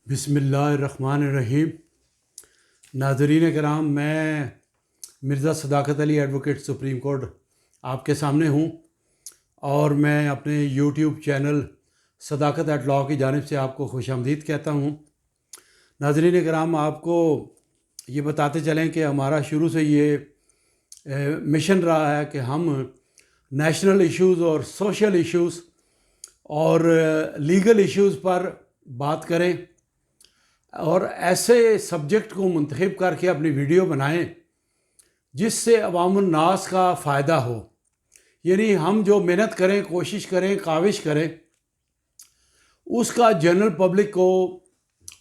बिस्मिल्लाहिर्रहमानिर्रहीम। नाज़रीन कराम, मैं मिर्ज़ा सदाकत अली एडवोकेट सुप्रीम कोर्ट आपके सामने हूँ और मैं अपने यूट्यूब चैनल सदाकत एट लॉ की जानिब से आपको खुशामदीद कहता हूँ। नाज़रीन कराम, आपको ये बताते चलें कि हमारा शुरू से ये मिशन रहा है कि हम नेशनल इश्यूज़ और सोशल इश्यूज़ और लीगल इश्यूज़ पर बात करें और ऐसे सब्जेक्ट को मुंतखब करके अपनी वीडियो बनाएं जिससे अवामुन नास का फ़ायदा हो। यानी हम जो मेहनत करें, कोशिश करें, काविश करें, उसका जनरल पब्लिक को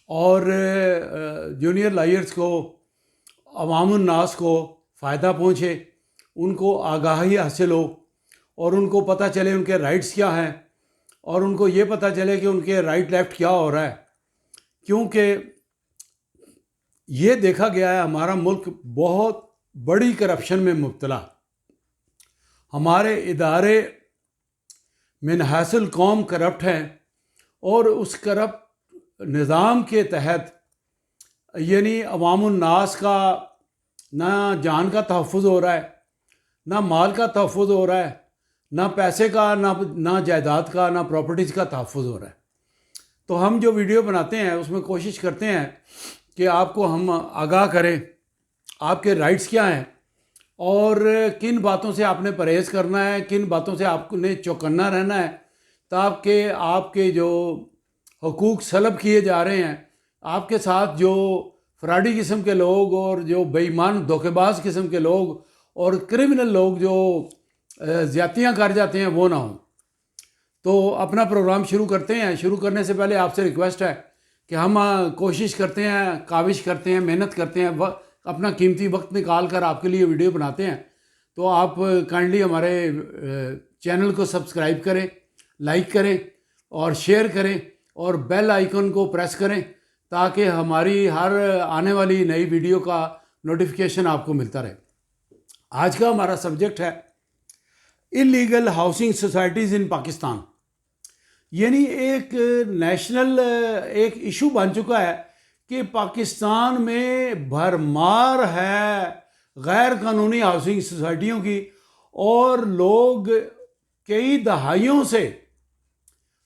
और जूनियर लायर्स को, अवामुन नास को फ़ायदा पहुँचे, उनको आगाही हासिल हो और उनको पता चले उनके राइट्स क्या हैं और उनको ये पता चले कि उनके राइट लेफ़्ट क्या हो रहा है। क्योंकि ये देखा गया है हमारा मुल्क बहुत बड़ी करप्शन में मुब्तला। हमारे इदारे मिन हासिल कौम करप्ट हैं और उस करप्ट निज़ाम के तहत यानी अवामुन नास का ना जान का तहफ़्फ़ुज़ हो रहा है, ना माल का तहफ़्फ़ुज़ हो रहा है, ना पैसे का, ना जायदाद का, ना प्रॉपर्टीज़ का तहफ़्फ़ुज़ हो रहा है। तो हम जो वीडियो बनाते हैं उसमें कोशिश करते हैं कि आपको हम आगाह करें आपके राइट्स क्या हैं और किन बातों से आपने परहेज़ करना है, किन बातों से आपने चौकन्ना रहना है, ताकि आपके जो हुकूक सलब किए जा रहे हैं, आपके साथ जो फ्राडी किस्म के लोग और जो बेईमान धोखेबाज किस्म के लोग और क्रिमिनल लोग जो ज़्यादतियाँ कर जाते हैं वो ना हों। तो अपना प्रोग्राम शुरू करते हैं। शुरू करने से पहले आपसे रिक्वेस्ट है कि हम कोशिश करते हैं, काविश करते हैं, मेहनत करते हैं, अपना कीमती वक्त निकाल कर आपके लिए वीडियो बनाते हैं। तो आप काइंडली हमारे चैनल को सब्सक्राइब करें, लाइक करें और शेयर करें और बेल आइकन को प्रेस करें ताकि हमारी हर आने वाली नई वीडियो का नोटिफिकेशन आपको मिलता रहे। आज का हमारा सब्जेक्ट है इलीगल हाउसिंग सोसाइटीज़ इन पाकिस्तान। यानी एक नेशनल एक इशू बन चुका है कि पाकिस्तान में भरमार है गैर कानूनी हाउसिंग सोसाइटियों की और लोग कई दहाइयों से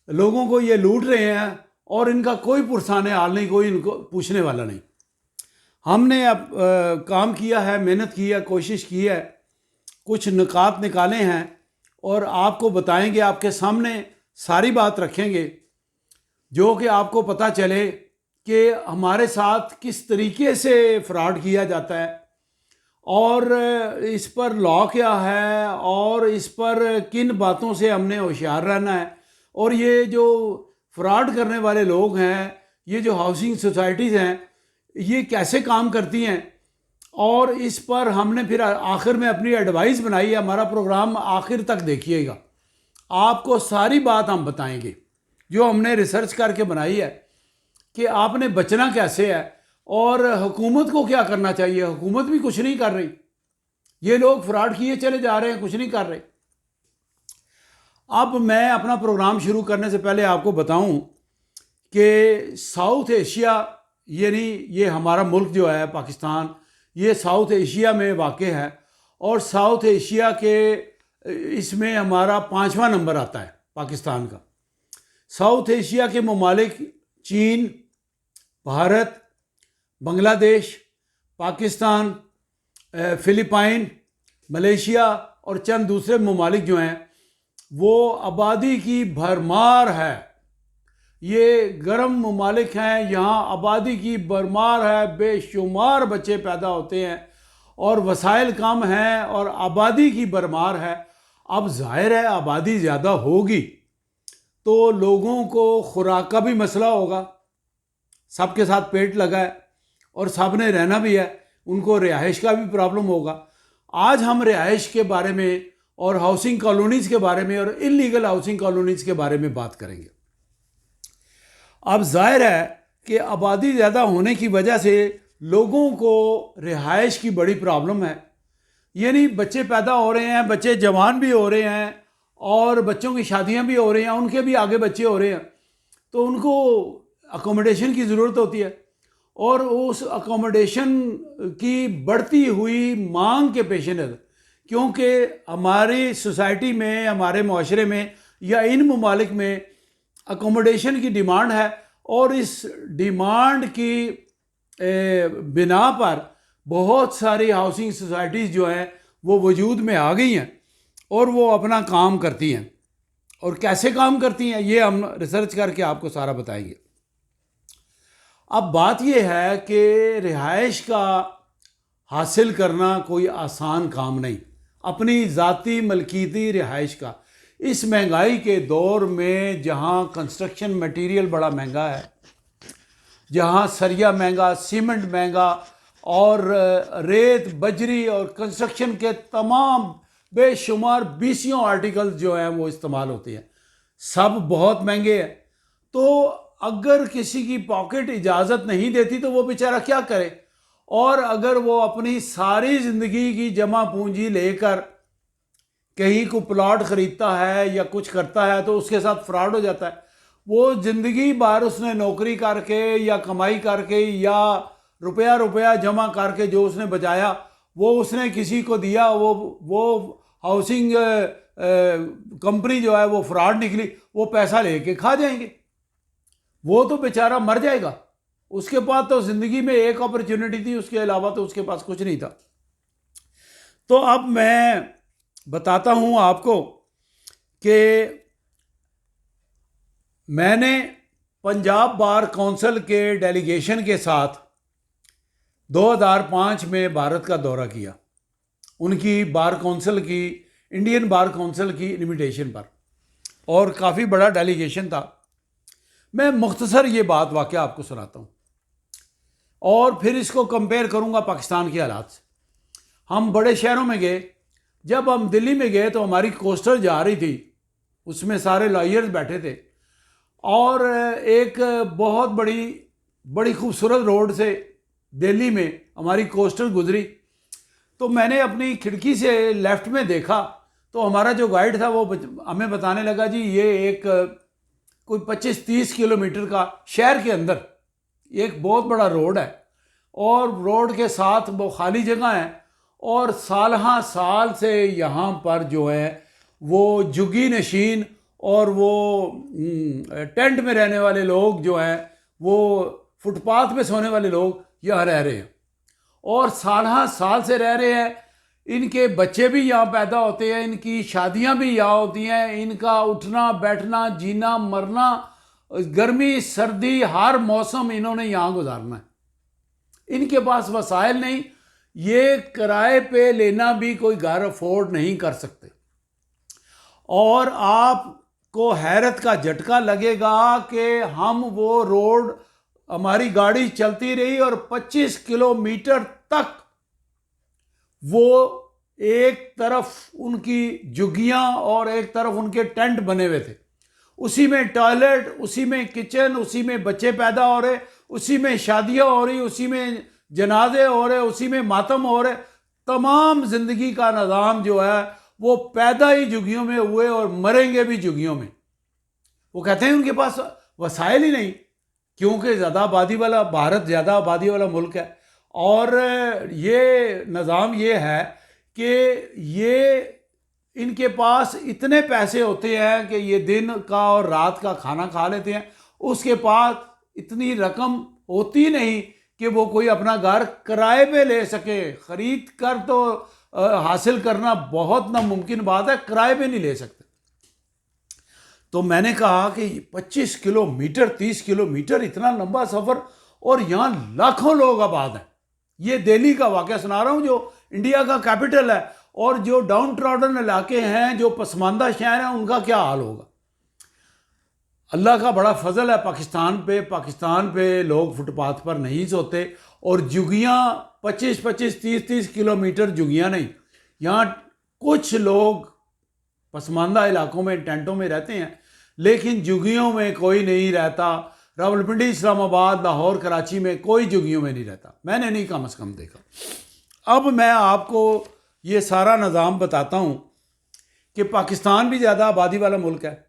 लोगों को ये लूट रहे हैं और इनका कोई पुरसाने हाल नहीं, कोई इनको पूछने वाला नहीं। हमने अब काम किया है, मेहनत की है, कोशिश की है, कुछ निकात निकाले हैं और आपको बताएंगे, आपके सामने सारी बात रखेंगे जो कि आपको पता चले कि हमारे साथ किस तरीके से फ्रॉड किया जाता है और इस पर लॉ क्या है और इस पर किन बातों से हमने होशियार रहना है और ये जो फ्रॉड करने वाले लोग हैं, ये जो हाउसिंग सोसाइटीज़ हैं, ये कैसे काम करती हैं और इस पर हमने फिर आखिर में अपनी एडवाइस बनाई है। हमारा प्रोग्राम आखिर तक देखिएगा, आपको सारी बात हम बताएंगे जो हमने रिसर्च करके बनाई है कि आपने बचना कैसे है और हुकूमत को क्या करना चाहिए। हुकूमत भी कुछ नहीं कर रही, ये लोग फ्रॉड किए चले जा रहे हैं, कुछ नहीं कर रहे। अब मैं अपना प्रोग्राम शुरू करने से पहले आपको बताऊं कि साउथ एशिया यानी ये हमारा मुल्क जो है पाकिस्तान, ये साउथ एशिया में वाक़ है और साउथ एशिया के इसमें हमारा 5वां नंबर आता है पाकिस्तान का। साउथ एशिया के ममालिक चीन, भारत, बांग्लादेश, पाकिस्तान, फ़िलिपाइन, मलेशिया और चंद दूसरे ममालिक जो हैं वो आबादी की भरमार है। ये गर्म ममालिक हैं, यहाँ आबादी की भरमार है, बेशुमार बच्चे पैदा होते हैं और वसाइल कम हैं और आबादी की भरमार है। अब जाहिर है आबादी ज़्यादा होगी तो लोगों को खुराक का भी मसला होगा, सबके साथ पेट लगा है और सब ने रहना भी है, उनको रिहाइश का भी प्रॉब्लम होगा। आज हम रिहाइश के बारे में और हाउसिंग कॉलोनीज़ के बारे में और इलीगल हाउसिंग कॉलोनीज़ के बारे में बात करेंगे। अब जाहिर है कि आबादी ज़्यादा होने की वजह से लोगों को रिहाइश की बड़ी प्रॉब्लम है। यानी बच्चे पैदा हो रहे हैं, बच्चे जवान भी हो रहे हैं और बच्चों की शादियां भी हो रही हैं, उनके भी आगे बच्चे हो रहे हैं, तो उनको अकोमोडेशन की ज़रूरत होती है, और उस अकोमोडेशन की बढ़ती हुई मांग के पेश नज़र, क्योंकि हमारी सोसाइटी में, हमारे माशरे में या इन ममालिक में अकोमोडेशन की डिमांड है, और इस डिमांड की बिना पर बहुत सारी हाउसिंग सोसाइटीज़ जो हैं वो वजूद में आ गई हैं और वो अपना काम करती हैं। और कैसे काम करती हैं ये हम रिसर्च करके आपको सारा बताएंगे। अब बात यह है कि रिहाइश का हासिल करना कोई आसान काम नहीं, अपनी ज़ाती मलकीती रिहाइश का, इस महंगाई के दौर में जहाँ कंस्ट्रक्शन मटेरियल बड़ा महंगा है, जहाँ सरिया महंगा, सीमेंट महंगा, और रेत, बजरी और कंस्ट्रक्शन के तमाम बेशुमार बीसियों आर्टिकल्स जो हैं वो इस्तेमाल होते हैं, सब बहुत महंगे हैं। तो अगर किसी की पॉकेट इजाज़त नहीं देती तो वो बेचारा क्या करे, और अगर वो अपनी सारी ज़िंदगी की जमा पूंजी लेकर कहीं को प्लॉट ख़रीदता है या कुछ करता है तो उसके साथ फ्रॉड हो जाता है। वो ज़िंदगी भर उसने नौकरी करके या कमाई करके या रुपया जमा करके जो उसने बचाया वो उसने किसी को दिया, वो हाउसिंग कंपनी जो है वो फ्रॉड निकली, वो पैसा लेके खा जाएंगे, वो तो बेचारा मर जाएगा। उसके पास तो ज़िंदगी में एक अपॉर्चुनिटी थी, उसके अलावा तो उसके पास कुछ नहीं था। तो अब मैं बताता हूँ आपको कि मैंने पंजाब बार काउंसिल के डेलीगेशन के साथ 2005 में भारत का दौरा किया, उनकी बार काउंसिल की, इंडियन बार काउंसिल की इनविटेशन पर, और काफ़ी बड़ा डेलीगेशन था। मैं मुख्तसर ये बात वाक़या आपको सुनाता हूँ और फिर इसको कंपेयर करूँगा पाकिस्तान के हालात से। हम बड़े शहरों में गए, जब हम दिल्ली में गए तो हमारी कोस्टर जा रही थी, उसमें सारे लॉयर्स बैठे थे, और एक बहुत बड़ी खूबसूरत रोड से दिल्ली में हमारी कोस्टर गुजरी। तो मैंने अपनी खिड़की से लेफ़्ट में देखा तो हमारा जो गाइड था वो हमें बताने लगा, जी ये एक कोई 25-30 किलोमीटर का शहर के अंदर एक बहुत बड़ा रोड है, और रोड के साथ वो खाली जगह है, और साल से यहाँ पर जो है वो जुगी नशीन और वो टेंट में रहने वाले लोग जो हैं, वो फुटपाथ पे सोने वाले लोग यहाँ रह रहे हैं, और साल से रह रहे हैं। इनके बच्चे भी यहाँ पैदा होते हैं, इनकी शादियाँ भी यहाँ होती हैं, इनका उठना बैठना, जीना मरना, गर्मी सर्दी हर मौसम इन्होंने यहाँ गुजारना है। इनके पास वसाइल नहीं, ये किराए पे लेना भी कोई घर अफोर्ड नहीं कर सकते। और आपको हैरत का झटका लगेगा कि हम वो रोड, हमारी गाड़ी चलती रही और 25 किलोमीटर तक वो एक तरफ उनकी झुग्गियाँ और एक तरफ उनके टेंट बने हुए थे, उसी में टॉयलेट, उसी में किचन, उसी में बच्चे पैदा हो रहे, उसी में शादियाँ हो रही, उसी में जनाजे हो रहे, उसी में मातम हो रहे। तमाम ज़िंदगी का निज़ाम जो है वो पैदा ही झुग्गियों में हुए और मरेंगे भी झुग्गियों में। वो कहते हैं उनके पास वसाइल ही नहीं, क्योंकि ज़्यादा आबादी वाला भारत ज़्यादा आबादी वाला मुल्क है, और ये निज़ाम ये है कि ये इनके पास इतने पैसे होते हैं कि ये दिन का और रात का खाना खा लेते हैं, उसके पास इतनी रकम होती नहीं कि वो कोई अपना घर किराए पे ले सके। ख़रीद कर तो हासिल करना बहुत नामुमकिन बात है, किराए पे नहीं ले सकते। तो मैंने कहा कि 25 किलोमीटर 30 किलोमीटर इतना लंबा सफ़र, और यहाँ लाखों लोग आबाद हैं। ये दिल्ली का वाक़या सुना रहा हूँ जो इंडिया का कैपिटल है, और जो डाउन ट्रॉडन इलाके हैं, जो पसमानदा शहर हैं, उनका क्या हाल होगा। अल्लाह का बड़ा फजल है पाकिस्तान पे लोग फुटपाथ पर नहीं सोते, और जुगियाँ 25-25 30-30 किलोमीटर जुगियाँ नहीं। यहाँ कुछ लोग पसमानदा इलाकों में टेंटों में रहते हैं, लेकिन जुगियों में कोई नहीं रहता। रावलपिंडी, इस्लामाबाद, लाहौर, कराची में कोई जुगियों में नहीं रहता, मैंने नहीं कम से कम देखा। अब मैं आपको ये सारा निज़ाम बताता हूँ कि पाकिस्तान भी ज़्यादा आबादी वाला मुल्क है,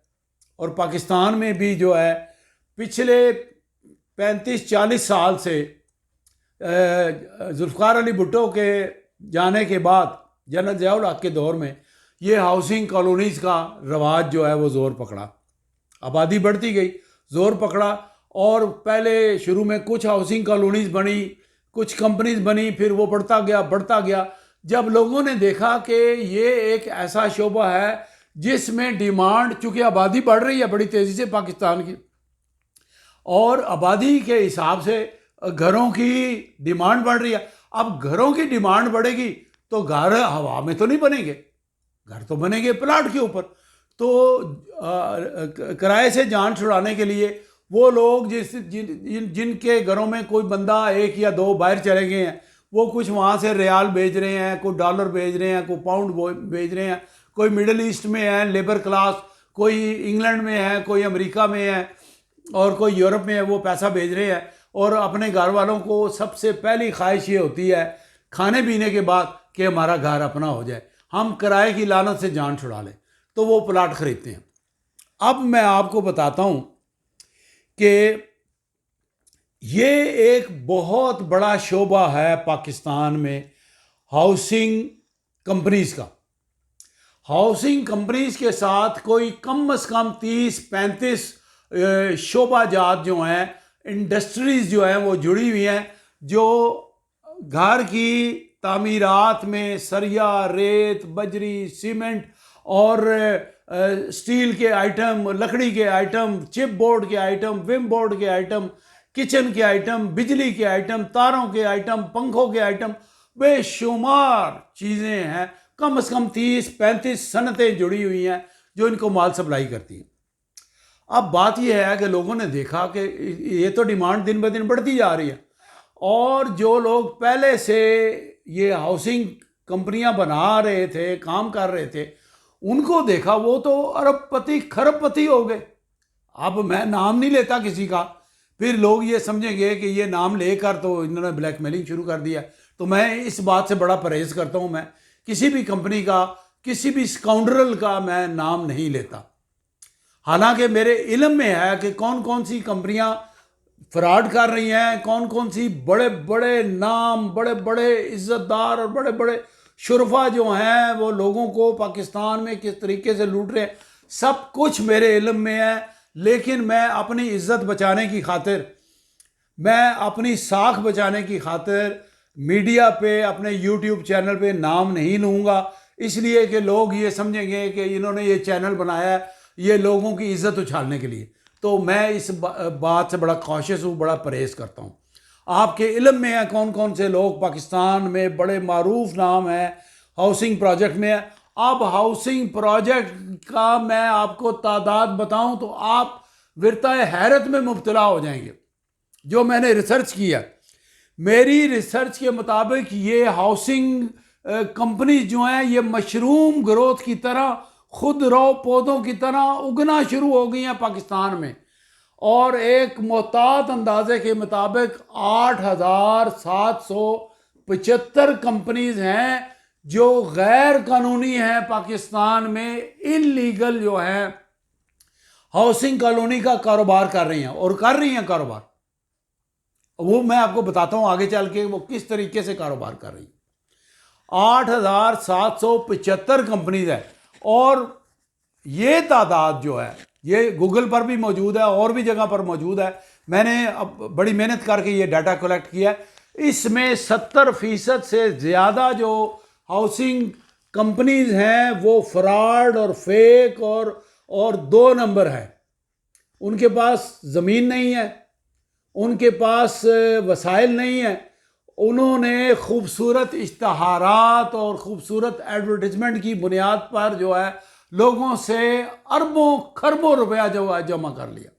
और पाकिस्तान में भी जो है पिछले 35-40 साल से जुल्फ़िकार अली भुट्टो के जाने के बाद जनरल ज़िया-उल हक़ के दौर में ये हाउसिंग कॉलोनीज़ का रवाज जो है वो ज़ोर पकड़ा, आबादी बढ़ती गई, ज़ोर पकड़ा। और पहले शुरू में कुछ हाउसिंग कॉलोनीज़ बनी, कुछ कंपनीज बनी, फिर वो बढ़ता गया। जब लोगों ने देखा कि ये एक ऐसा शोबा है जिसमें डिमांड, चूँकि आबादी बढ़ रही है बड़ी तेज़ी से पाकिस्तान की, और आबादी के हिसाब से घरों की डिमांड बढ़ रही है। अब घरों की डिमांड बढ़ेगी तो घर हवा में तो नहीं बनेंगे, घर तो बनेंगे प्लाट के ऊपर। तो किराए से जान छुड़ाने के लिए वो लोग जिनके घरों में कोई बंदा 1 या 2 बाहर चले गए हैं, वो कुछ वहाँ से रियाल भेज रहे हैं, कोई डॉलर भेज रहे हैं, कोई पाउंड भेज रहे हैं, कोई मिडिल ईस्ट में है लेबर क्लास, कोई इंग्लैंड में है, कोई अमेरिका में है और कोई यूरोप में है, वो पैसा भेज रहे हैं। और अपने घर वालों को सबसे पहली ख्वाहिश ये होती है खाने पीने के बाद कि हमारा घर अपना हो जाए, हम किराए की लानत से जान छुड़ा लें, तो वो प्लाट खरीदते हैं। अब मैं आपको बताता हूँ कि ये एक बहुत बड़ा शोबा है पाकिस्तान में हाउसिंग कंपनीज़ का। हाउसिंग कंपनीज़ के साथ कोई कम से कम 30-35 शोबा जात जो हैं, इंडस्ट्रीज़ जो हैं वो जुड़ी हुई हैं, जो घर की तामीरात में सरिया, रेत, बजरी, सीमेंट और स्टील के आइटम, लकड़ी के आइटम, चिप बोर्ड के आइटम, विम बोर्ड के आइटम, किचन के आइटम, बिजली के आइटम, तारों के आइटम, पंखों के आइटम, बेशुमार चीज़ें हैं। कम से कम 30-35 सनतें जुड़ी हुई हैं जो इनको माल सप्लाई करती हैं। अब बात यह है कि लोगों ने देखा कि ये तो डिमांड दिन ब दिन बढ़ती जा रही है, और जो लोग पहले से ये हाउसिंग कंपनियां बना रहे थे, काम कर रहे थे, उनको देखा वो तो अरबपति खरबपति हो गए। अब मैं नाम नहीं लेता किसी का, फिर लोग ये समझेंगे कि ये नाम लेकर तो इन्होंने ब्लैकमेलिंग शुरू कर दिया। तो मैं इस बात से बड़ा परहेज करता हूँ, मैं किसी भी कंपनी का, किसी भी स्काउंड्रल का मैं नाम नहीं लेता। हालांकि मेरे इल्म में है कि कौन कौन सी कंपनियां फ्रॉड कर रही हैं, कौन कौन सी बड़े बड़े नाम, बड़े बड़े इज्जतदार और बड़े बड़े शुरफा जो हैं वो लोगों को पाकिस्तान में किस तरीके से लूट रहे हैं, सब कुछ मेरे इल्म में है। लेकिन मैं अपनी इज्जत बचाने की खातिर, मैं अपनी साख बचाने की खातिर मीडिया पे, अपने यूट्यूब चैनल पे नाम नहीं लूँगा, इसलिए कि लोग ये समझेंगे कि इन्होंने ये चैनल बनाया है ये लोगों की इज्जत उछालने के लिए। तो मैं इस बात से बड़ा कॉशियस हूँ, बड़ा परहेज करता हूँ। आपके इल्म में है कौन कौन से लोग पाकिस्तान में बड़े मारूफ नाम हैं हाउसिंग प्रोजेक्ट में। अब हाउसिंग प्रोजेक्ट का मैं आपको तादाद बताऊं तो आप विरताए हैरत में मुब्तला हो जाएंगे। जो मैंने रिसर्च किया, मेरी रिसर्च के मुताबिक ये हाउसिंग कंपनीज जो हैं ये मशरूम ग्रोथ की तरह, खुद रो पौधों की तरह उगना शुरू हो गई हैं पाकिस्तान में। और एक मोहतात अंदाजे के मुताबिक 8,775 कंपनीज हैं जो गैर कानूनी हैं पाकिस्तान में, इलीगल जो है हाउसिंग कॉलोनी का कारोबार कर रही हैं, और कर रही हैं कारोबार। वो मैं आपको बताता हूं आगे चल के वो किस तरीके से कारोबार कर रही हैं। 8,775 कंपनीज है, और ये तादाद जो है ये गूगल पर भी मौजूद है और भी जगह पर मौजूद है। मैंने अब बड़ी मेहनत करके ये डाटा कलेक्ट किया है। इसमें 70% से ज़्यादा जो हाउसिंग कंपनीज हैं वो फ्रॉड और फेक और 2 नंबर है। उनके पास ज़मीन नहीं है, उनके पास वसाइल नहीं है, उन्होंने खूबसूरत इश्तहारात और ख़ूबसूरत एडवर्टिजमेंट की बुनियाद पर जो है लोगों से अरबों खरबों रुपया जो है जमा कर लिया।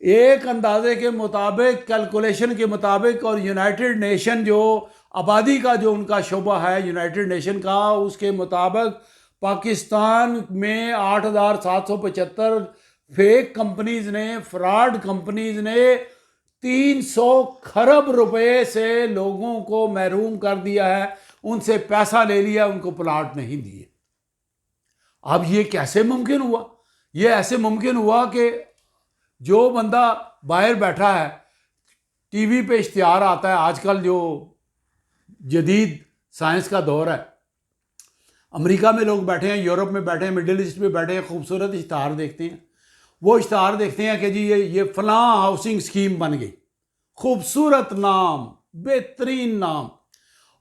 एक अंदाजे के मुताबिक, कैलकुलेशन के मुताबिक, और यूनाइटेड नेशन जो आबादी का जो उनका शोबा है यूनाइटेड नेशन का, उसके मुताबिक पाकिस्तान में 8,775 फेक कंपनीज ने, फ्रॉड कंपनीज ने 300 खरब रुपए से लोगों को महरूम कर दिया है, उनसे पैसा ले लिया, उनको प्लाट नहीं दिए। अब ये कैसे मुमकिन हुआ? ये ऐसे मुमकिन हुआ कि जो बंदा बाहर बैठा है, टीवी पे इश्तिहार आता है, आजकल जो जदीद साइंस का दौर है, अमेरिका में लोग बैठे हैं, यूरोप में बैठे हैं, मिडिल ईस्ट में बैठे हैं, खूबसूरत इश्तिहार देखते हैं। वो इश्तिहार देखते हैं कि जी ये फलां हाउसिंग स्कीम बन गई, खूबसूरत नाम, बेहतरीन नाम,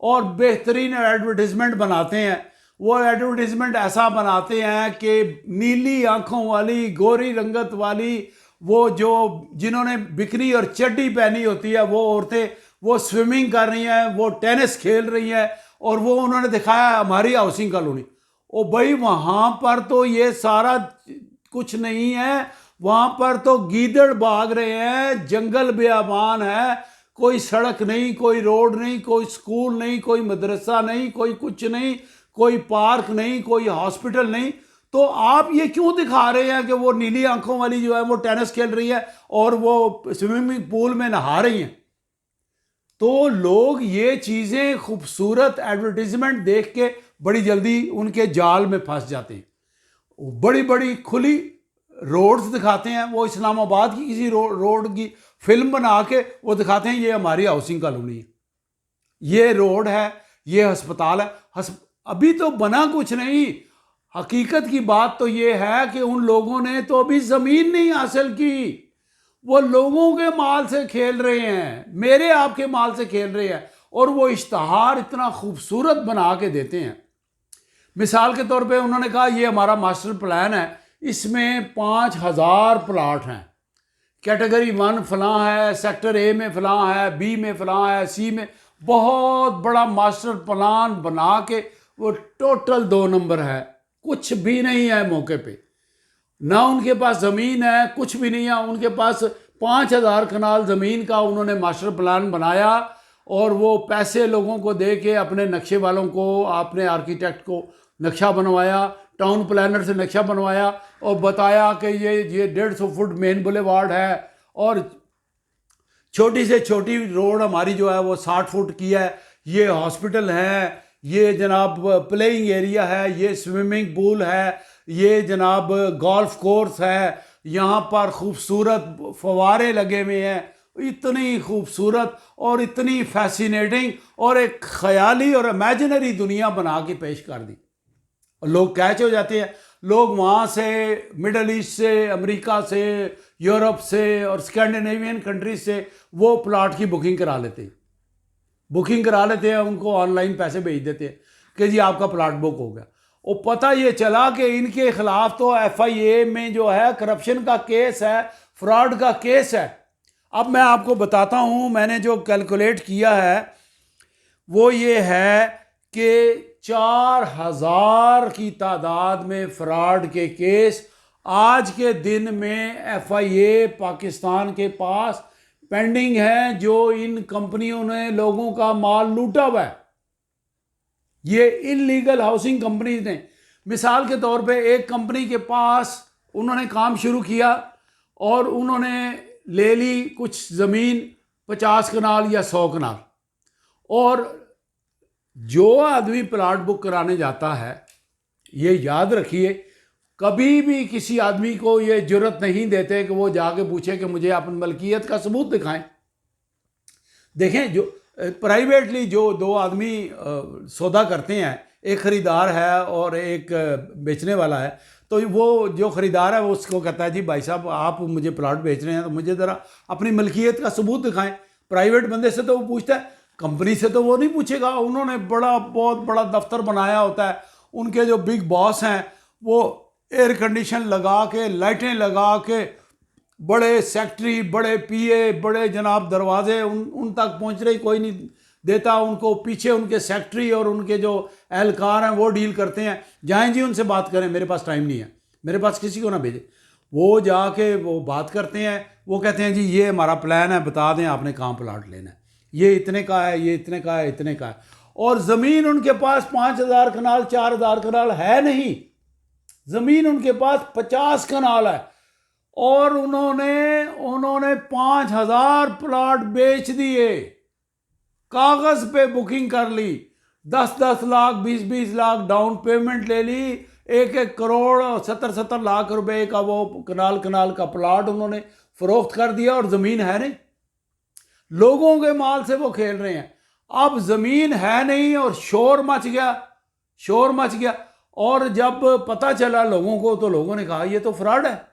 और बेहतरीन एडवर्टीजमेंट बनाते हैं। वो एडवर्टीजमेंट ऐसा बनाते हैं कि नीली आंखों वाली, गोरी रंगत वाली, वो जो जिन्होंने बिकनी और चड्डी पहनी होती है वो औरतें, वो स्विमिंग कर रही हैं, वो टेनिस खेल रही हैं, और वो उन्होंने दिखाया हमारी हाउसिंग कॉलोनी। ओ भाई, वहाँ पर तो ये सारा कुछ नहीं है, वहाँ पर तो गीदड़ भाग रहे हैं, जंगल बेआबान है, कोई सड़क नहीं, कोई रोड नहीं, कोई स्कूल नहीं, कोई मदरसा नहीं, कोई कुछ नहीं, कोई पार्क नहीं, कोई हॉस्पिटल नहीं। तो आप ये क्यों दिखा रहे हैं कि वो नीली आंखों वाली जो है वो टेनिस खेल रही है और वो स्विमिंग पूल में नहा रही हैं? तो लोग ये चीज़ें खूबसूरत एडवर्टीजमेंट देख के बड़ी जल्दी उनके जाल में फंस जाते हैं। बड़ी बड़ी खुली रोड्स दिखाते हैं, वो इस्लामाबाद की किसी रोड की फिल्म बना के वो दिखाते हैं ये हमारी हाउसिंग कॉलोनी है, ये रोड है, ये अस्पताल है। अभी तो बना कुछ नहीं। हकीकत की बात तो ये है कि उन लोगों ने तो अभी ज़मीन नहीं हासिल की, वो लोगों के माल से खेल रहे हैं, मेरे आपके माल से खेल रहे हैं, और वो इश्तहार इतना खूबसूरत बना के देते हैं। मिसाल के तौर पे उन्होंने कहा ये हमारा मास्टर प्लान है, इसमें 5000 प्लाट हैं, कैटेगरी 1 फलां है, सेक्टर ए में फलां है, बी में फलां है, सी में, बहुत बड़ा मास्टर प्लान बना के वो टोटल 2 नंबर है, कुछ भी नहीं है मौके पे, ना उनके पास ज़मीन है, कुछ भी नहीं है उनके पास। 5000 कनाल ज़मीन का उन्होंने मास्टर प्लान बनाया, और वो पैसे लोगों को दे के अपने नक्शे वालों को, अपने आर्किटेक्ट को नक्शा बनवाया, टाउन प्लानर से नक्शा बनवाया, और बताया कि ये 150 फुट मेन बुलेवार्ड है, और छोटी से छोटी रोड हमारी जो है वो 60 फुट की है, ये हॉस्पिटल है, ये जनाब प्लेइंग एरिया है, ये स्विमिंग पूल है, ये जनाब गोल्फ कोर्स है, यहाँ पर खूबसूरत फवारे लगे हुए हैं। इतनी खूबसूरत और इतनी फैसिनेटिंग और एक ख्याली और इमेजिनरी दुनिया बना के पेश कर दी, और लोग कैच हो जाते हैं। लोग वहाँ से, मिडल ईस्ट से, अमेरिका से, यूरोप से और स्कैंडिनेवियन कंट्रीज से वो प्लाट की बुकिंग करा लेते हैं, उनको ऑनलाइन पैसे भेज देते हैं कि जी आपका प्लाट बुक हो गया। और पता ये चला कि इनके खिलाफ तो FIA में जो है करप्शन का केस है, फ्रॉड का केस है। अब मैं आपको बताता हूँ, मैंने जो कैलकुलेट किया है वो ये है कि 4000 की तादाद में फ्रॉड के केस आज के दिन में FIA पाकिस्तान के पास पेंडिंग है, जो इन कंपनियों ने लोगों का माल लूटा हुआ है। ये इलीगल हाउसिंग कंपनीज ने, मिसाल के तौर पे एक कंपनी के पास उन्होंने काम शुरू किया और उन्होंने ले ली कुछ ज़मीन 50 कनाल या 100 कनाल, और जो आदमी प्लाट बुक कराने जाता है, ये याद रखिए, कभी भी किसी आदमी को ये जुर्रत नहीं देते कि वो जाके पूछे कि मुझे अपनी मलकियत का सबूत दिखाएं। देखें, जो प्राइवेटली जो 2 आदमी सौदा करते हैं, एक ख़रीदार है और एक बेचने वाला है, तो वो जो ख़रीदार है वो उसको कहता है जी भाई साहब आप मुझे प्लाट बेच रहे हैं तो मुझे ज़रा अपनी मलकियत का सबूत दिखाएं। प्राइवेट बंदे से तो वो पूछता है, कंपनी से तो वो नहीं पूछेगा। उन्होंने बहुत बड़ा दफ्तर बनाया होता है, उनके जो बिग बॉस हैं वो एयर कंडीशन लगा के, लाइटें लगा के, बड़े सेक्रेटरी, बड़े PA, बड़े जनाब दरवाजे, उन तक पहुंच रही कोई नहीं देता उनको, पीछे उनके सेक्रेटरी और उनके जो एहलकार हैं वो डील करते हैं। जाएं जी उनसे बात करें, मेरे पास टाइम नहीं है, मेरे पास किसी को ना भेजे। वो जाके वो बात करते हैं, वो कहते हैं जी ये हमारा प्लान है, बता दें आपने कहाँ प्लाट लेना है, ये इतने का है, ये इतने का है, इतने का है। और ज़मीन उनके पास 5000 कनाल 4000 कनाल है नहीं, ज़मीन उनके पास 50 कनाल है, और उन्होंने 5000 प्लाट बेच दिए, कागज़ पे बुकिंग कर ली, 10-10 लाख 20-20 लाख डाउन पेमेंट ले ली, 1-1 करोड़ 70-70 लाख रुपए का वो कनाल का प्लाट उन्होंने फरोख्त कर दिया और ज़मीन है नहीं। लोगों के माल से वो खेल रहे हैं। अब ज़मीन है नहीं और शोर मच गया, शोर मच गया। और जब पता चला लोगों को तो लोगों ने कहा ये तो फ्रॉड है।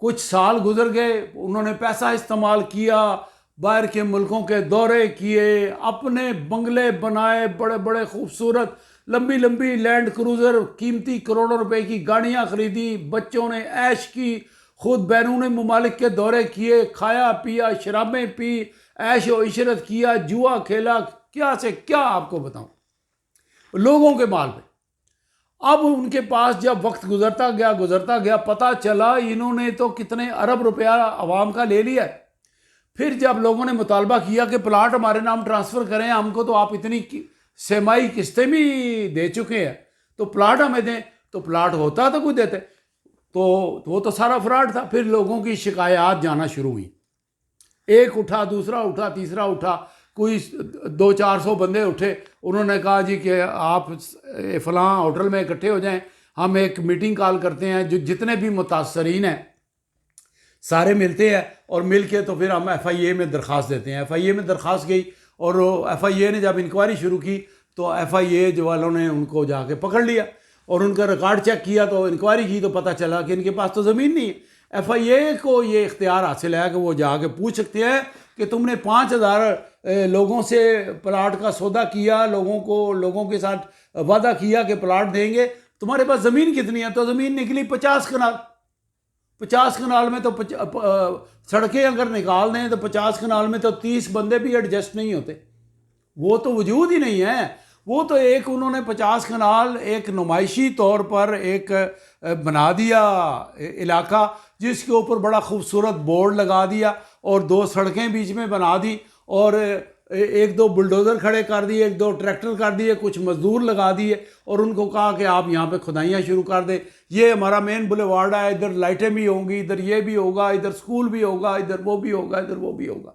कुछ साल गुजर गए, उन्होंने पैसा इस्तेमाल किया, बाहर के मुल्कों के दौरे किए, अपने बंगले बनाए बड़े बड़े खूबसूरत, लंबी लंबी लैंड क्रूज़र, कीमती करोड़ों रुपए की गाड़ियां खरीदी, बच्चों ने ऐश की, खुद बैरून ममालिक के दौरे किए, खाया पिया, शराबें पी, ऐश व इशरत किया, जुआ खेला, क्या से क्या आपको बताऊं, लोगों के माल पे। अब उनके पास जब वक्त गुजरता गया पता चला इन्होंने तो कितने अरब रुपया आवाम का ले लिया। फिर जब लोगों ने मुतालबा किया कि प्लाट हमारे नाम ट्रांसफ़र करें, हमको तो आप इतनी सेमाई किस्तें भी दे चुके हैं, तो प्लाट हमें दें। तो प्लाट होता तो कुछ देते, तो वो तो सारा फ्रॉड था। फिर लोगों की शिकायत जाना शुरू हुई, एक उठा, दूसरा उठा, तीसरा उठा, कोई 200-400 बंदे उठे। उन्होंने कहा जी कि आप फ़लाँ होटल में इकट्ठे हो जाएं, हम एक मीटिंग कॉल करते हैं, जो जितने भी मुतासरीन हैं सारे मिलते हैं, और मिल के तो फिर हम FIA में दरख्वास्त देते हैं। FIA में दरख्वास्त गई और FIA ने जब इंक्वायरी शुरू की तो FIA जो वालों ने उनको जाके पकड़ लिया और उनका रिकॉर्ड चेक किया, तो इंक्वायरी की तो पता चला कि इनके पास तो ज़मीन नहीं है। FIA को ये इख्तियार हासिल है कि वो जाके पूछ सकते हैं कि तुमने 5,000 लोगों से प्लाट का सौदा किया, लोगों के साथ वादा किया कि प्लाट देंगे, तुम्हारे पास ज़मीन कितनी है? तो ज़मीन निकली 50 कनाल। 50 कनाल में तो सड़कें अगर निकाल दें तो 50 कनाल में तो 30 बंदे भी एडजस्ट नहीं होते, वो तो वजूद ही नहीं है। वो तो एक उन्होंने 50 कनाल एक नुमाइशी तौर पर एक बना दिया इलाका, जिसके ऊपर बड़ा खूबसूरत बोर्ड लगा दिया और 2 सड़कें बीच में बना दी, और 1-2 बुलडोज़र खड़े कर दिए, 1-2 ट्रैक्टर कर दिए, कुछ मज़दूर लगा दिए, और उनको कहा कि आप यहाँ पे खुदाइयाँ शुरू कर दें, ये हमारा मेन बुलेवार्ड है, इधर लाइटें भी होंगी, इधर ये भी होगा, इधर स्कूल भी होगा, इधर वो भी होगा, इधर वो भी होगा।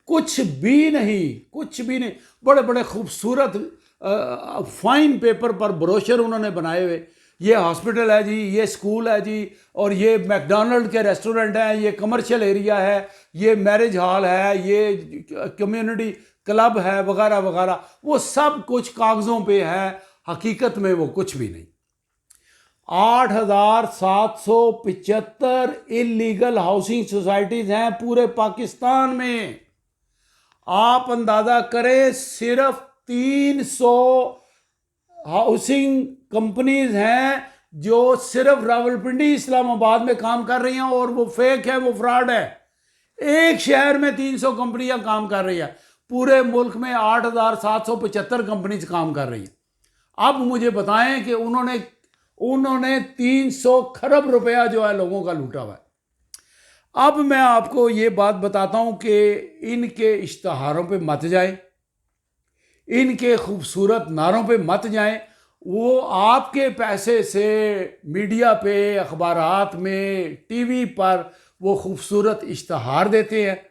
कुछ भी नहीं, कुछ भी नहीं। बड़े बड़े खूबसूरत फाइन पेपर पर ब्रोशर उन्होंने बनाए हुए, ये हॉस्पिटल है जी, ये स्कूल है जी, और ये मैकडॉनल्ड के रेस्टोरेंट हैं, ये कमर्शियल एरिया है, ये मैरिज हॉल है, ये कम्युनिटी क्लब है, वगैरह वगैरह। वो सब कुछ कागज़ों पे है, हकीकत में वो कुछ भी नहीं। 8,775 इलीगल हाउसिंग सोसाइटीज़ हैं पूरे पाकिस्तान में। आप अंदाज़ा करें, सिर्फ 300 हाउसिंग कंपनीज हैं जो सिर्फ रावलपिंडी इस्लामाबाद में काम कर रही हैं, और वो फेक है, वो फ्रॉड है। एक शहर में 300 कंपनियां काम कर रही हैं, पूरे मुल्क में 8,775 कंपनीज काम कर रही हैं। अब मुझे बताएं कि उन्होंने 300 खरब रुपया जो है लोगों का लूटा हुआ है। अब मैं आपको ये बात बताता हूं कि इनके इश्तहारों पे मत जाए, इनके खूबसूरत नारों पे मत जाएं। वो आपके पैसे से मीडिया पे, अखबारात में, टीवी पर वो खूबसूरत इश्तहार देते हैं,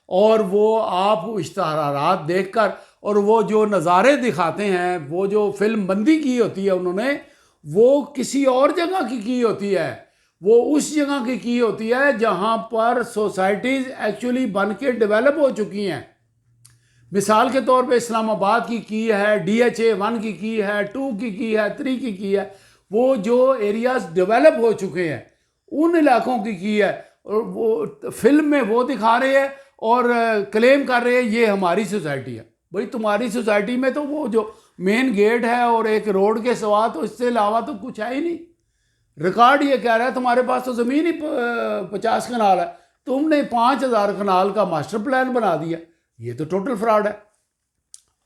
और वो आप इश्तहारात देखकर और वो जो नज़ारे दिखाते हैं, वो जो फिल्म बंदी की होती है उन्होंने, वो किसी और जगह की होती है। वो उस जगह की होती है जहाँ पर सोसाइटीज़ एक्चुअली बन के डेवलप हो चुकी हैं। मिसाल के तौर पे इस्लामाबाद की है, DHA 1 की है, 2 की है, 3 की है। वो जो एरियाज डेवलप हो चुके हैं उन इलाकों की है, और वो फिल्म में वो दिखा रहे हैं और क्लेम कर रहे हैं ये हमारी सोसाइटी है। भाई तुम्हारी सोसाइटी में तो वो जो मेन गेट है और एक रोड के सिवा तो इससे अलावा तो कुछ है ही नहीं। रिकॉर्ड ये कह रहा है तुम्हारे पास तो ज़मीन ही 50 कनाल है, तुमने 5,000 कनाल का मास्टर प्लान बना दिया। ये तो टोटल फ्रॉड है।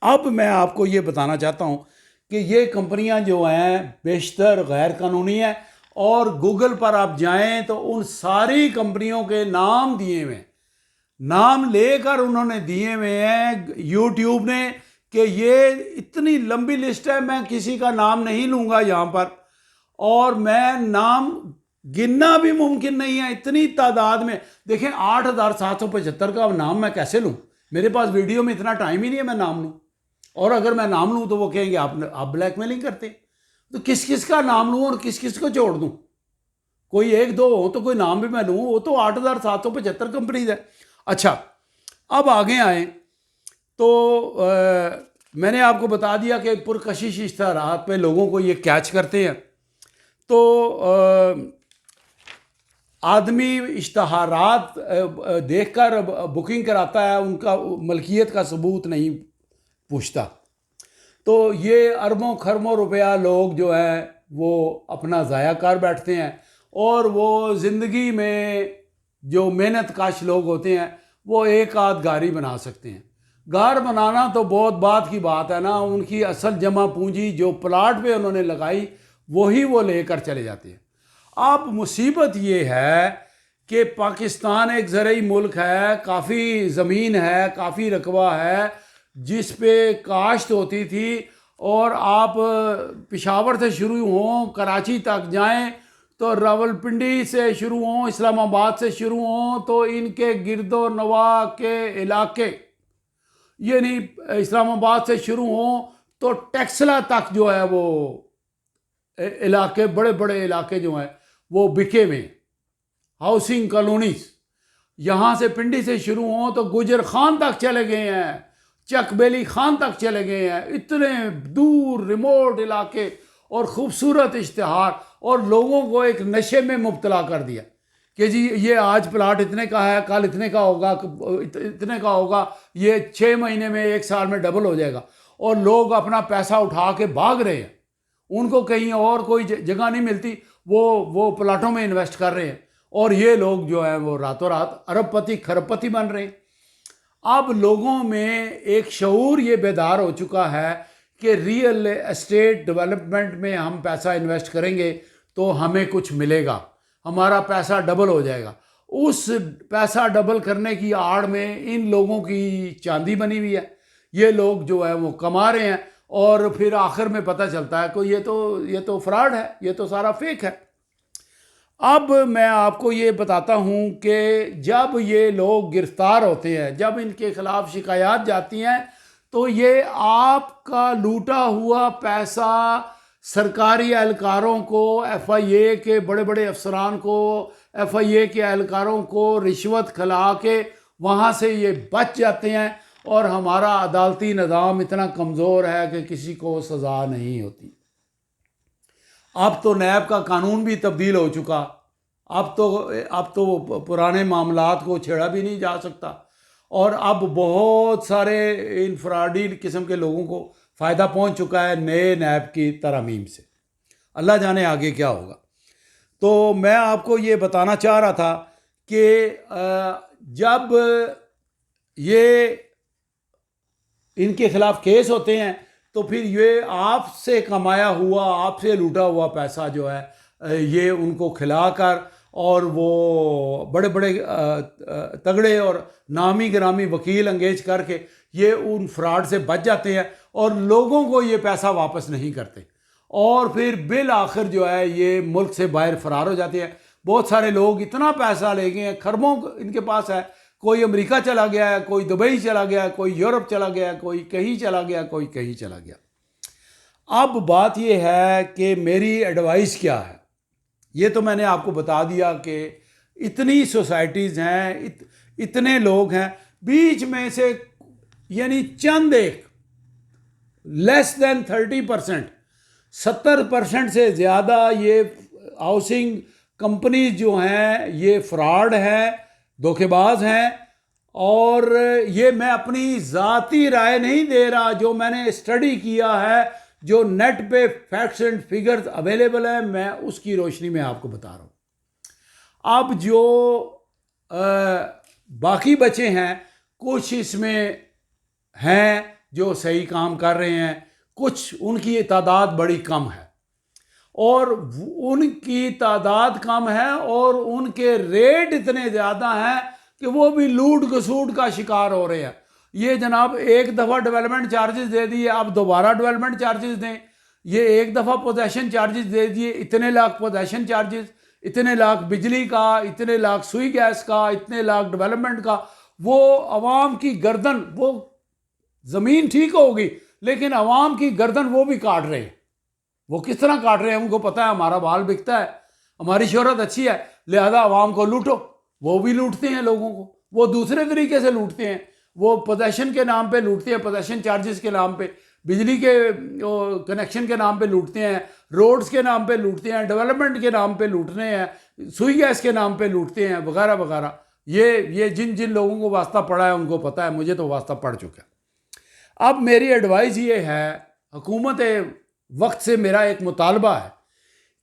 अब मैं आपको ये बताना चाहता हूँ कि ये कंपनियां जो हैं बेशतर गैर कानूनी हैं, और गूगल पर आप जाएं तो उन सारी कंपनियों के नाम दिए हुए, नाम लेकर उन्होंने दिए हुए हैं यूट्यूब ने, कि ये इतनी लंबी लिस्ट है, मैं किसी का नाम नहीं लूँगा यहाँ पर, और मैं नाम गिनना भी मुमकिन नहीं है, इतनी तादाद में। देखें 8,775 का नाम मैं कैसे लूँ? मेरे पास वीडियो में इतना टाइम ही नहीं है मैं नाम लूँ, और अगर मैं नाम लूँ तो वो कहेंगे आप ब्लैकमेलिंग करते। तो किस किस का नाम लूँ और किस किस को छोड़ दूँ? कोई एक दो हो तो कोई नाम भी मैं लूँ, वो तो 8,775 कंपनीज है। अच्छा, अब आगे आए तो मैंने आपको बता दिया कि पुरकशिश इश्तहारात पे लोगों को ये कैच करते हैं। तो आदमी इश्तहारात देखकर बुकिंग कराता है, उनका मलकियत का सबूत नहीं पूछता। तो ये अरबों खरबों रुपया लोग जो है वो अपना ज़ाया कर बैठते हैं, और वो ज़िंदगी में जो मेहनत काश लोग होते हैं वो एक आध गाड़ी बना सकते हैं। घर बनाना तो बहुत बात की बात है ना, उनकी असल जमा पूंजी जो प्लाट पे उन्होंने लगाई वही वो लेकर चले जाते हैं। अब मुसीबत ये है कि पाकिस्तान एक ज़रई मुल्क है, काफ़ी ज़मीन है, काफ़ी रकबा है जिस पे काश्त होती थी, और आप पेशावर से शुरू हों कराची तक जाएं तो रावलपिंडी से शुरू हों, इस्लामाबाद से शुरू हों तो इनके गिरदो नवा के इलाके, यानी इस्लामाबाद से शुरू हों तो टेक्सला तक जो है वो इलाके, बड़े बड़े इलाके जो हैं वो बिके में हाउसिंग कॉलोनीज। यहाँ से पिंडी से शुरू हों तो गुजर खान तक चले गए हैं, चक बेली खान तक चले गए हैं, इतने दूर रिमोट इलाके और ख़ूबसूरत इश्तिहार, और लोगों को एक नशे में मुब्तला कर दिया कि जी ये आज प्लाट इतने का है, कल इतने का होगा, इतने का होगा, ये 6 महीने में 1 साल में डबल हो जाएगा। और लोग अपना पैसा उठा के भाग रहे हैं, उनको कहीं और कोई जगह नहीं मिलती, वो प्लाटों में इन्वेस्ट कर रहे हैं, और ये लोग जो है वो रातों रात अरबपति खरबपति बन रहे हैं। अब लोगों में एक शऊर ये बेदार हो चुका है कि रियल एस्टेट डेवलपमेंट में हम पैसा इन्वेस्ट करेंगे तो हमें कुछ मिलेगा, हमारा पैसा डबल हो जाएगा। उस पैसा डबल करने की आड़ में इन लोगों की चांदी बनी हुई है, ये लोग जो है वो कमा रहे हैं, और फिर आखिर में पता चलता है कि ये तो फ्रॉड है, ये तो सारा फेक है। अब मैं आपको ये बताता हूँ कि जब ये लोग गिरफ्तार होते हैं, जब इनके खिलाफ शिकायत जाती हैं, तो ये आपका लूटा हुआ पैसा सरकारी एहलकारों को, FIA के बड़े बड़े अफसरान को, FIA के एहलकारों को रिश्वत खिला के वहाँ से ये बच जाते हैं, और हमारा अदालती निज़ाम इतना कमज़ोर है कि किसी को सज़ा नहीं होती। अब तो नैब का कानून भी तब्दील हो चुका, अब तो पुराने मामलात को छेड़ा भी नहीं जा सकता, और अब बहुत सारे इनफराडी किस्म के लोगों को फ़ायदा पहुंच चुका है नए नैब की तरमीम से। अल्लाह जाने आगे क्या होगा। तो मैं आपको ये बताना चाह रहा था कि जब ये इनके खिलाफ केस होते हैं तो फिर ये आपसे कमाया हुआ, आपसे लूटा हुआ पैसा जो है ये उनको खिलाकर, और वो बड़े बड़े तगड़े और नामी गिरामी वकील अंगेज करके ये उन फ्रॉड से बच जाते हैं, और लोगों को ये पैसा वापस नहीं करते, और फिर बिल आखिर जो है ये मुल्क से बाहर फरार हो जाते हैं। बहुत सारे लोग इतना पैसा ले गए हैं, खरबों इनके पास है, कोई अमेरिका चला गया है, कोई दुबई चला गया है, कोई यूरोप चला गया है, कोई कहीं चला गया, कोई कहीं चला गया। अब बात यह है कि मेरी एडवाइस क्या है, ये तो मैंने आपको बता दिया कि इतनी सोसाइटीज़ हैं, इतने लोग हैं, बीच में से यानी चंद एक लेस देन 30%, 70% से ज़्यादा ये हाउसिंग कंपनीज जो हैं ये फ्रॉड हैं, धोखेबाज हैं। और ये मैं अपनी ज़ाती राय नहीं दे रहा, जो मैंने स्टडी किया है, जो नेट पे फैक्ट्स एंड फिगर्स अवेलेबल है, मैं उसकी रोशनी में आपको बता रहा हूँ। अब जो बाकी बचे हैं, कुछ इसमें हैं जो सही काम कर रहे हैं, कुछ उनकी तादाद बड़ी कम है, और उनकी तादाद कम है और उनके रेट इतने ज़्यादा हैं कि वो भी लूट घसूट का शिकार हो रहे हैं। ये जनाब एक दफ़ा डेवलपमेंट चार्जेस दे दिए, अब दोबारा डेवलपमेंट चार्जेस दें, ये एक दफ़ा पोजेशन चार्जेस दे दिए, इतने लाख पोजेशन चार्जेस, इतने लाख बिजली का, इतने लाख सुई गैस का, इतने लाख डेवलपमेंट का। वो अवाम की गर्दन, वो ज़मीन ठीक होगी लेकिन अवाम की गर्दन वो भी काट रहे हैं। वो किस तरह काट रहे हैं, उनको पता है हमारा बाल बिकता है, हमारी शोहरत अच्छी है लिहाजा आवाम को लूटो। वो भी लूटते हैं लोगों को, वो दूसरे तरीके से लूटते हैं। वो पोजेशन के नाम पे लूटते हैं, पोजेशन चार्जेस के नाम पे, बिजली के कनेक्शन के नाम पे लूटते हैं, रोड्स के नाम पे लूटते हैं, डेवलपमेंट के नाम पे लूटने हैं, सुई गैस के नाम पे लूटते हैं, वगैरह वगैरह। ये जिन जिन लोगों को वास्ता पड़ा है उनको पता है, मुझे तो वास्ता पड़ चुका है। अब मेरी एडवाइस ये है, हुकूमत वक्त से मेरा एक मुतालबा है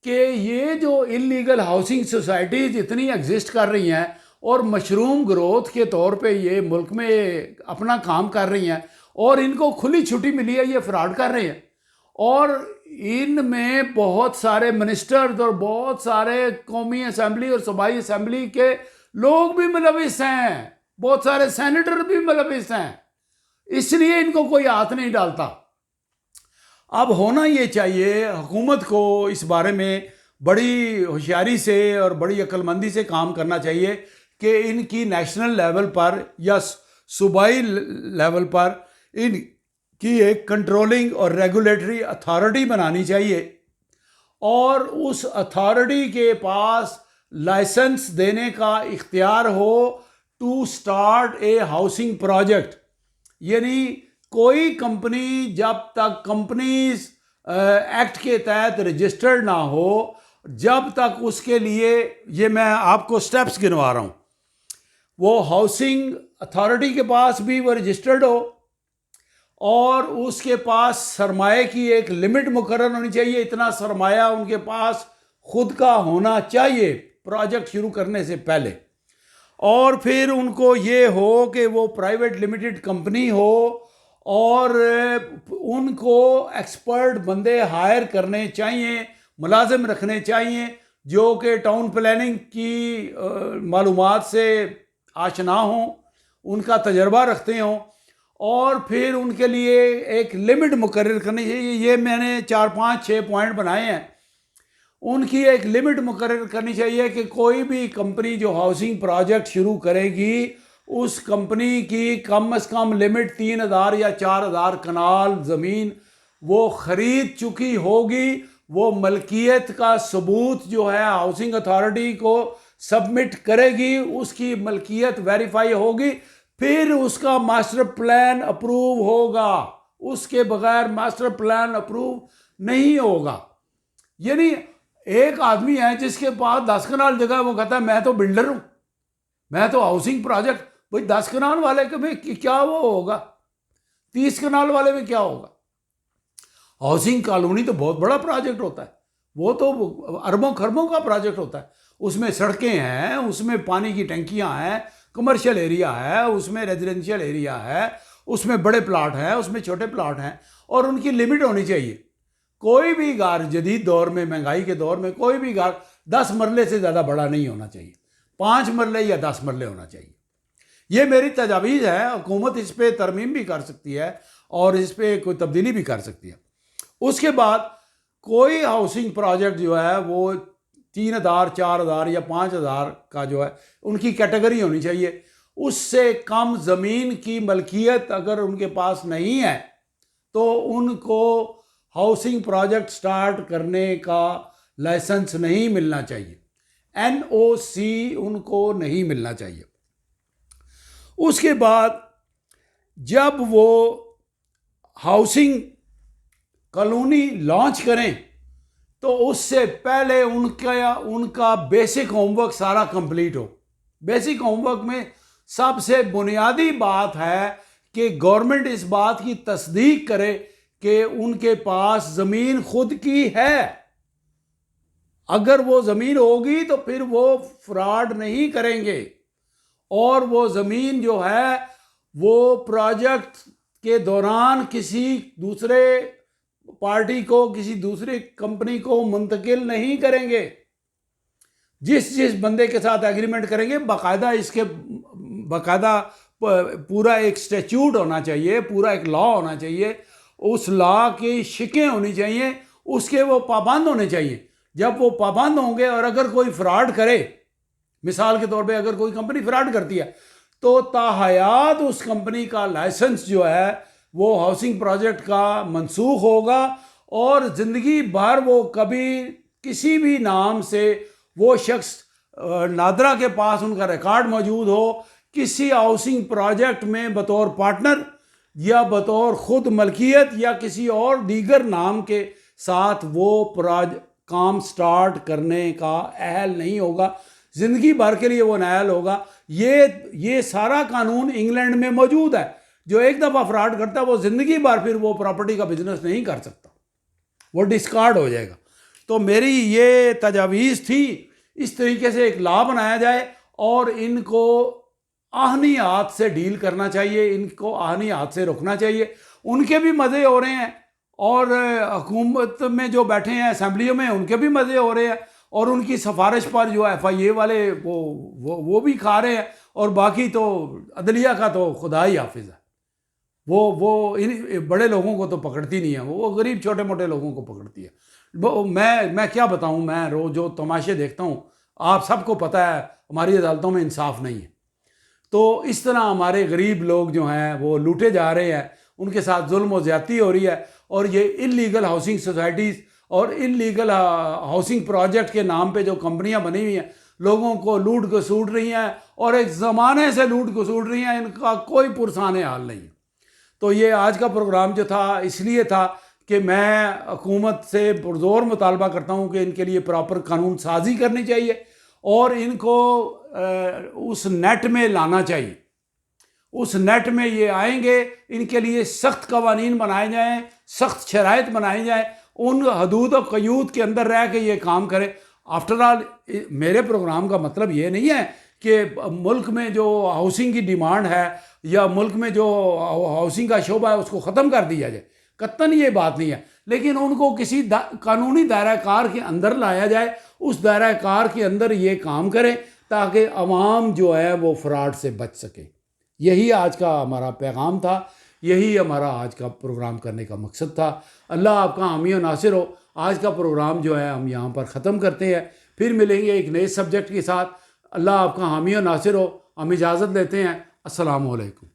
कि ये जो इलीगल हाउसिंग सोसाइटीज़ इतनी एग्जिस्ट कर रही हैं और मशरूम ग्रोथ के तौर पे ये मुल्क में अपना काम कर रही हैं और इनको खुली छुट्टी मिली है, ये फ्रॉड कर रहे हैं। और इनमें बहुत सारे मिनिस्टर्स और बहुत सारे कौमी असम्बली और सूबाई असम्बली के लोग भी मुलविस हैं, बहुत सारे सेनेटर भी मुलविस हैं, इसलिए इनको कोई हाथ नहीं डालता। अब होना ये चाहिए, हुकूमत को इस बारे में बड़ी होशियारी से और बड़ी अक्लमंदी से काम करना चाहिए कि इनकी नेशनल लेवल पर या सूबाई लेवल पर इनकी एक कंट्रोलिंग और रेगुलेटरी अथॉरिटी बनानी चाहिए और उस अथॉरिटी के पास लाइसेंस देने का इख्तियार हो to start a housing project. यानी कोई कंपनी जब तक कंपनीज एक्ट के तहत रजिस्टर्ड ना हो, जब तक उसके लिए, ये मैं आपको स्टेप्स गिनवा रहा हूँ, वो हाउसिंग अथॉरिटी के पास भी वो रजिस्टर्ड हो और उसके पास सरमाए की एक लिमिट मुकर्रर होनी चाहिए। इतना सरमाया उनके पास खुद का होना चाहिए प्रोजेक्ट शुरू करने से पहले। और फिर उनको ये हो कि वो प्राइवेट लिमिटेड कंपनी हो और उनको एक्सपर्ट बंदे हायर करने चाहिए, मुलाजिम रखने चाहिए जो कि टाउन प्लानिंग की मालूमात से आशना हों, उनका तजर्बा रखते हों, और फिर उनके लिए एक लिमिट मुकर्रर करनी चाहिए। ये मैंने 4 5 6 पॉइंट बनाए हैं। उनकी एक लिमिट मुकर्रर करनी चाहिए कि कोई भी कंपनी जो हाउसिंग प्रोजेक्ट शुरू करेगी उस कंपनी की कम से कम लिमिट 3000 या 4000 कनाल ज़मीन वो ख़रीद चुकी होगी। वो मलकियत का सबूत जो है हाउसिंग अथॉरिटी को सबमिट करेगी, उसकी मलकियत वेरीफाई होगी, फिर उसका मास्टर प्लान अप्रूव होगा। उसके बगैर मास्टर प्लान अप्रूव नहीं होगा। यानी एक आदमी है जिसके पास 10 कनाल जगह है, वो कहता है मैं तो बिल्डर हूं, मैं तो हाउसिंग प्रोजेक्ट, भाई 10 कनाल वाले के में क्या वो होगा, 30 कनाल वाले में क्या होगा। हाउसिंग कॉलोनी तो बहुत बड़ा प्रोजेक्ट होता है, वो तो अरबों खरबों का प्रोजेक्ट होता है। उसमें सड़कें हैं, उसमें पानी की टंकियां हैं, कमर्शियल एरिया है, उसमें रेजिडेंशियल एरिया है, उसमें बड़े प्लाट हैं, उसमें छोटे प्लाट हैं, और उनकी लिमिट होनी चाहिए। कोई भी घर जदीद दौर में, महंगाई के दौर में, कोई भी घर 10 मरले से ज़्यादा बड़ा नहीं होना चाहिए, 5 मरले या 10 मरले होना चाहिए। ये मेरी तजावीज़ है। हुकूमत इस पर तरमीम भी कर सकती है और इस पर कोई तब्दीली भी कर सकती है। उसके बाद कोई हाउसिंग प्रोजेक्ट जो है वो 3000 4000 या 5000 का जो है उनकी कैटेगरी होनी चाहिए। उससे कम ज़मीन की मलकियत अगर उनके पास नहीं है तो उनको हाउसिंग प्रोजेक्ट स्टार्ट करने का लाइसेंस नहीं मिलना चाहिए, NOC उनको नहीं मिलना चाहिए। उसके बाद जब वो हाउसिंग कॉलोनी लॉन्च करें तो उससे पहले उनका बेसिक होमवर्क सारा कंप्लीट हो। बेसिक होमवर्क में सबसे बुनियादी बात है कि गवर्नमेंट इस बात की तस्दीक करे कि उनके पास ज़मीन खुद की है। अगर वो ज़मीन होगी तो फिर वो फ्रॉड नहीं करेंगे और वो ज़मीन जो है वो प्रोजेक्ट के दौरान किसी दूसरे पार्टी को, किसी दूसरी कंपनी को मुंतकिल नहीं करेंगे। जिस बंदे के साथ एग्रीमेंट करेंगे बाकायदा इसके बाकायदा पूरा एक स्टैट्यूट होना चाहिए, पूरा एक लॉ होना चाहिए, उस लॉ की शिकें होनी चाहिए, उसके वो पाबंद होने चाहिए। जब वो पाबंद होंगे और अगर कोई फ्रॉड करे, मिसाल के तौर पे अगर कोई कंपनी फ्रॉड करती है तो ताहयात उस कंपनी का लाइसेंस जो है वो हाउसिंग प्रोजेक्ट का मनसूख होगा और ज़िंदगी भर वो कभी किसी भी नाम से वो शख्स नादरा के पास उनका रिकॉर्ड मौजूद हो किसी हाउसिंग प्रोजेक्ट में बतौर पार्टनर या बतौर खुद मलकियत या किसी और दीगर नाम के साथ वो काम स्टार्ट करने का अहल नहीं होगा, ज़िंदगी भर के लिए वो नाअहल होगा। ये सारा कानून इंग्लैंड में मौजूद है। जो एक दफ़ा फ्रॉड करता है वो ज़िंदगी भर फिर वो प्रॉपर्टी का बिजनेस नहीं कर सकता, वो डिस्कार्ड हो जाएगा। तो मेरी ये तजावीज़ थी, इस तरीके से एक लॉ बनाया जाए और इनको आहनी हाथ से डील करना चाहिए, इनको आहनी हाथ से रोकना चाहिए। उनके भी मज़े हो रहे हैं और हुकूमत में जो बैठे हैं असम्बलियों में उनके भी मज़े हो रहे हैं, और उनकी सिफारिश पर जो FIA वाले वो भी खा रहे हैं, और बाकी तो अदलिया का तो खुदा ही हाफिज़ है। वो इन बड़े लोगों को तो पकड़ती नहीं है, वो गरीब छोटे मोटे लोगों को पकड़ती है। मैं क्या बताऊं, मैं रोज़ जो तमाशे देखता हूं, आप सबको पता है हमारी अदालतों में इंसाफ नहीं है। तो इस तरह हमारे गरीब लोग जो हैं वो लूटे जा रहे हैं, उनके साथ जुल्म और ज़्यादती हो रही है, और ये इल्लीगल हाउसिंग सोसाइटीज़ और इल्लीगल हाउसिंग प्रोजेक्ट के नाम पे जो कंपनियां बनी हुई हैं लोगों को लूट घसूट रही हैं, और एक ज़माने से लूट घसूट रही हैं, इनका कोई पुरसाने हाल नहीं है। तो ये आज का प्रोग्राम जो था इसलिए था कि मैं हुकूमत से पुरज़ोर मुतालबा करता हूँ कि इनके लिए प्रॉपर कानून साजी करनी चाहिए और इनको उस नेट में लाना चाहिए। उस नेट में ये आएंगे, इनके लिए सख्त कवानीन बनाए जाएँ, सख्त शराइत बनाई जाए, उन हदूद और क़यूद के अंदर रह के ये काम करें। आफ्टर ऑल मेरे प्रोग्राम का मतलब ये नहीं है कि मुल्क में जो हाउसिंग की डिमांड है या मुल्क में जो हाउसिंग का शोबा है उसको ख़त्म कर दिया जाए, कतन ये बात नहीं है। लेकिन उनको किसी कानूनी दायरा कार के अंदर लाया जाए, उस दायरा कार के अंदर ये काम करें ताकि अवाम जो है वो फ्रॉड से बच सके। यही आज का हमारा पैगाम था, यही हमारा आज का प्रोग्राम करने का मकसद था। अल्लाह आपका हामी और नासिर हो। आज का प्रोग्राम जो है हम यहाँ पर ख़त्म करते हैं, फिर मिलेंगे एक नए सब्जेक्ट के साथ। अल्लाह आपका हामी और नासिर हो। हम इजाज़त लेते हैं। अस्सलामु अलैकुम।